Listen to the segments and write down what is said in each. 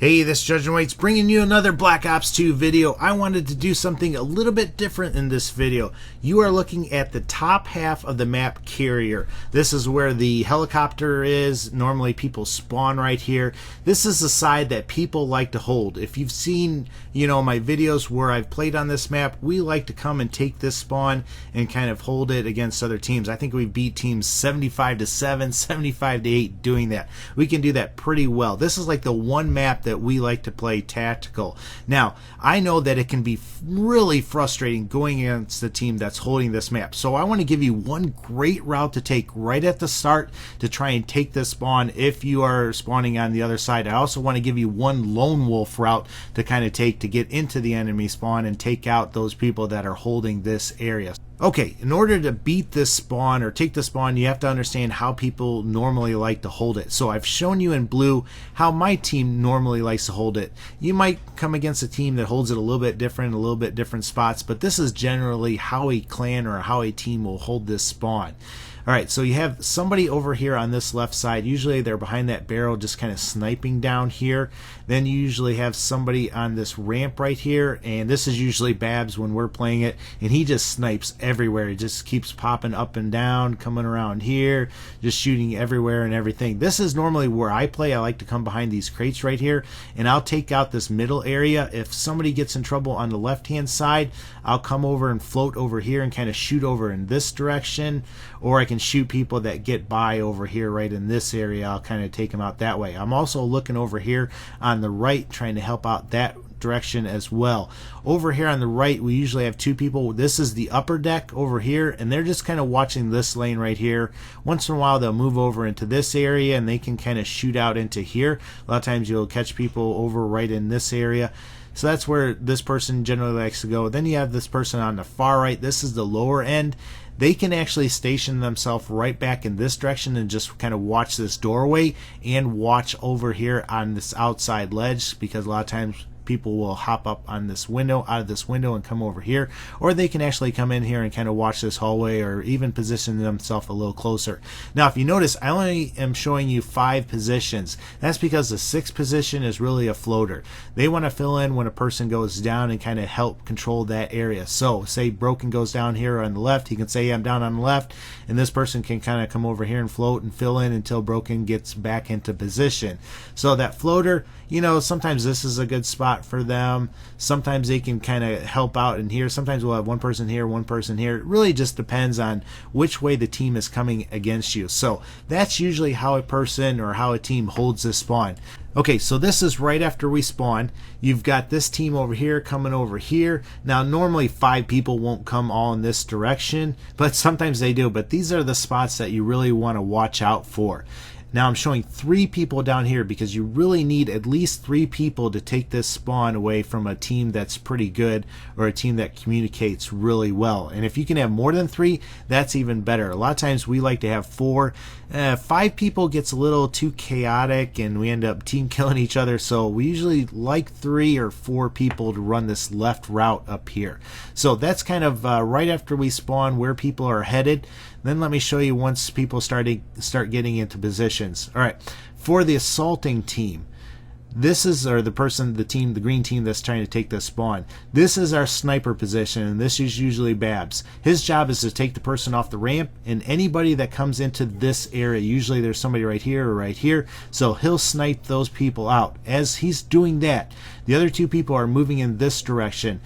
Hey, this is Judging Weights bringing you another Black Ops 2 video. I wanted to do something a little bit different in this video. You are looking at the top half of the map Carrier. This is where the helicopter is. Normally people spawn right here. This is the side that people like to hold. If you've seen, my videos where I've played on this map, we like to come and take this spawn and kind of hold it against other teams. I think we beat teams 75-7, 75-8 doing that. We can do that pretty well. This is like the one map that we like to play tactical. Now, I know that it can be really frustrating going against the team that's holding this map. So I want to give you one great route to take right at the start to try and take this spawn if you are spawning on the other side. I also want to give you one lone wolf route to kind of take to get into the enemy spawn and take out those people that are holding this area. Okay, in order to beat this spawn or take the spawn, you have to understand how people normally like to hold it. So I've shown you in blue how my team normally likes to hold it. You might come against a team that holds it a little bit different spots, but this is generally how a clan or how a team will hold this spawn. Alright, so you have somebody over here on this left side. Usually they're behind that barrel just kind of sniping down here. Then you usually have somebody on this ramp right here, and this is usually Babs when we're playing it, and he just snipes everywhere. He just keeps popping up and down, coming around here, just shooting everywhere and everything. This is normally where I play. I like to come behind these crates right here, and I'll take out this middle area. If somebody gets in trouble on the left hand side, I'll come over and float over here and kind of shoot over in this direction, or I can shoot people that get by over here right in this area. I'll kind of take them out that way. I'm also looking over here on the right, trying to help out that direction as well. Over here on the right, we usually have two people. This is the upper deck over here, and they're just kind of watching this lane right here. Once in a while they'll move over into this area and they can kind of shoot out into here. A lot of times you'll catch people over right in this area. So that's where this person generally likes to go. Then you have this person on the far right. This is the lower end. They can actually station themselves right back in this direction and just kind of watch this doorway and watch over here on this outside ledge, because a lot of times people will hop up on this window, out of this window, and come over here, or they can actually come in here and kind of watch this hallway, or even position themselves a little closer. Now, if you notice, I only am showing you 5 positions. That's because the 6th position is really a floater. They want to fill in when a person goes down and kind of help control that area. So say Broken goes down here on the left, he can say, I'm down on the left, and this person can kind of come over here and float and fill in until Broken gets back into position. So that floater, sometimes this is a good spot for them. Sometimes they can kind of help out in here. Sometimes we'll have one person here, one person here. It really just depends on which way the team is coming against you. So that's usually how a person or how a team holds this spawn. Okay, so this is right after we spawn. You've got this team over here coming over here. Now, normally 5 people won't come all in this direction, but sometimes they do. But these are the spots that you really want to watch out for. Now I'm showing 3 people down here because you really need at least 3 people to take this spawn away from a team that's pretty good or a team that communicates really well. And if you can have more than 3, that's even better. A lot of times we like to have 4. 5 people gets a little too chaotic and we end up team killing each other, so we usually like 3 or 4 people to run this left route up here. So that's kind of right after we spawn where people are headed. Then let me show you once people start getting into positions. All right, for the assaulting team, this is the green team that's trying to take this spawn. This is our sniper position, and this is usually Babs. His job is to take the person off the ramp, and anybody that comes into this area, usually there's somebody right here or right here, so he'll snipe those people out. As he's doing that, the other 2 people are moving in this direction.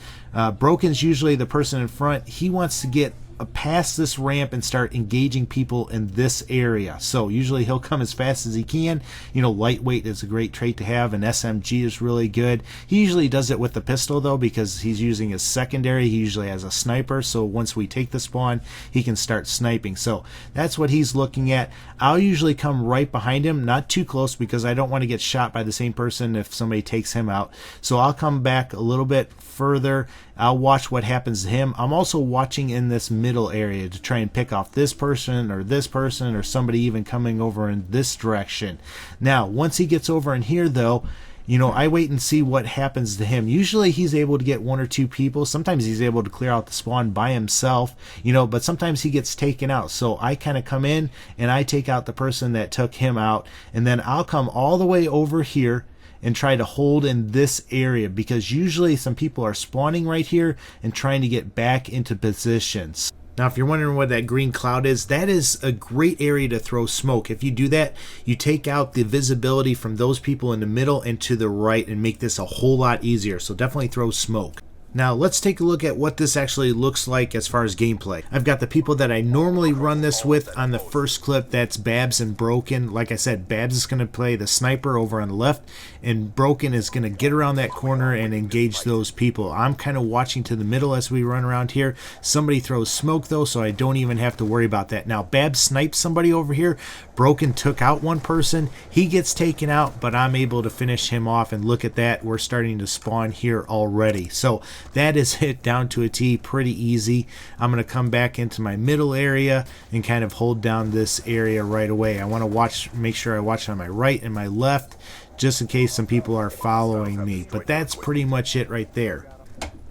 Broken's usually the person in front. He wants to get past this ramp and start engaging people in this area. So usually he'll come as fast as he can. Lightweight is a great trait to have, and SMG is really good. He usually does it with the pistol though, because he's using his secondary. He usually has a sniper, so once we take the spawn he can start sniping. So that's what he's looking at. I'll usually come right behind him, not too close because I don't want to get shot by the same person if somebody takes him out. So I'll come back a little bit further. I'll watch what happens to him. I'm also watching in this middle area to try and pick off this person or somebody even coming over in this direction. Now, once he gets over in here though, I wait and see what happens to him. Usually he's able to get 1 or 2 people. Sometimes he's able to clear out the spawn by himself, but sometimes he gets taken out. So I kind of come in and I take out the person that took him out, and then I'll come all the way over here and try to hold in this area, because usually some people are spawning right here and trying to get back into positions. Now, if you're wondering what that green cloud is, that is a great area to throw smoke. If you do that, you take out the visibility from those people in the middle and to the right and make this a whole lot easier. So definitely throw smoke. Now let's take a look at what this actually looks like as far as gameplay. I've got the people that I normally run this with on the first clip. That's Babs and Broken. Like I said, Babs is going to play the sniper over on the left, and Broken is going to get around that corner and engage those people. I'm kind of watching to the middle as we run around here. Somebody throws smoke though, so I don't even have to worry about that. Now Babs snipes somebody over here. Broken took out one person. He gets taken out, but I'm able to finish him off, and look at that. We're starting to spawn here already. So that is it down to a T, pretty easy. I'm going to come back into my middle area and kind of hold down this area right away. I want to make sure I watch on my right and my left, just in case some people are following me. But that's pretty much it right there.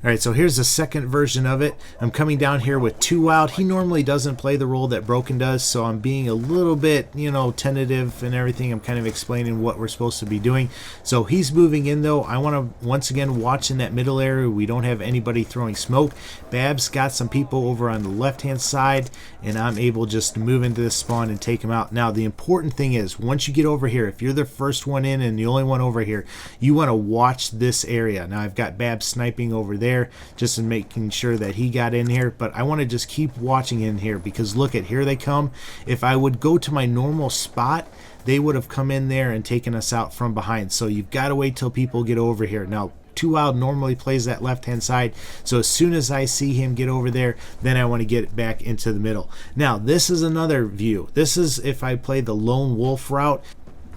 Alright, so here's the second version of it. I'm coming down here with 2 Wild. He normally doesn't play the role that Broken does, so I'm being a little bit, tentative and everything. I'm kind of explaining what we're supposed to be doing. So he's moving in though. I want to once again watch in that middle area. We don't have anybody throwing smoke. Babs got some people over on the left hand side, and I'm able just to move into this spawn and take them out. Now the important thing is, once you get over here, if you're the first one in and the only one over here, you want to watch this area. Now I've got Babs sniping over there, just in making sure that he got in here, but I want to just keep watching in here, because look at here they come. If I would go to my normal spot, they would have come in there and taken us out from behind. So you've got to wait till people get over here. Now 2 Wild normally plays that left hand side, so as soon as I see him get over there, then I want to get back into the middle. Now this is another view. This is if I play the lone wolf route.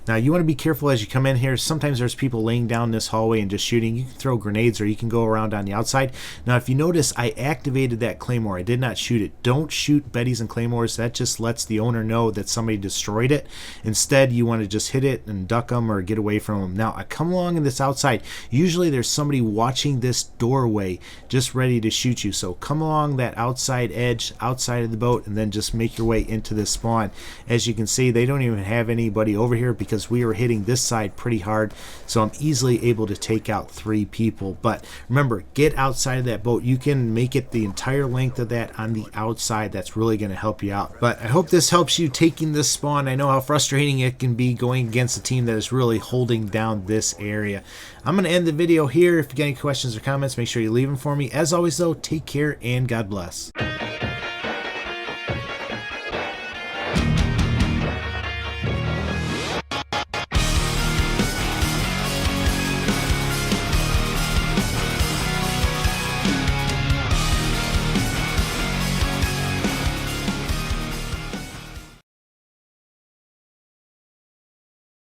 Now you want to be careful as you come in here. Sometimes there's people laying down this hallway and just shooting. You can throw grenades, or you can go around on the outside. Now if you notice, I activated that claymore. I did not shoot it. Don't shoot Betties and claymores. That just lets the owner know that somebody destroyed it. Instead, you want to just hit it and duck them or get away from them. Now I come along in this outside. Usually there's somebody watching this doorway just ready to shoot you. So come along that outside edge, outside of the boat, and then just make your way into this spawn. As you can see, they don't even have anybody over here, because we were hitting this side pretty hard, so I'm easily able to take out 3 people. But remember, get outside of that boat. You can make it the entire length of that on the outside. That's really going to help you out. But I hope this helps you taking this spawn. I know how frustrating it can be going against a team that is really holding down this area. I'm going to end the video here. If you got any questions or comments, make sure you leave them for me. As always though, take care and God bless.